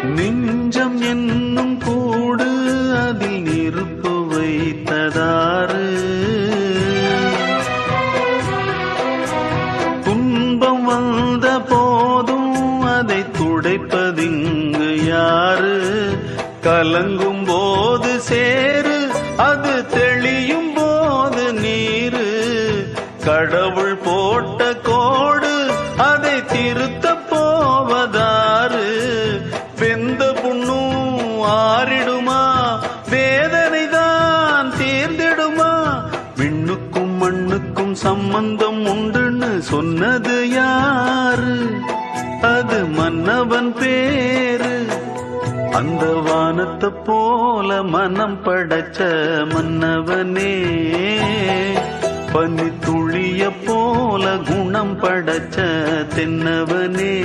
நெஞ்சம் என்னும் கூடு அதில் நெருப்பு வைத்ததாறு, துன்பம் வந்த போதும் அதை துடைப்பதிங்கு யாரு? கலங்கும் போது சேரு, அது தெளியும் போது நீரு. கடவுள் போட்ட கோடு அதை திருத்த போவதாறு? வெந்த புண்ணும் ஆறிடுமா? வேதனை தான் தீர்ந்திடுமா? விண்ணுக்கும் மண்ணுக்கும் சம்பந்தம் உண்டுன்னு சொன்னது யாரு? அது மன்னவன் பேரு. அந்த வானத்தை போல மனம் படைச்ச மன்னவனே, பனி துளிய போல குணம் படைச்ச தென்னவனே.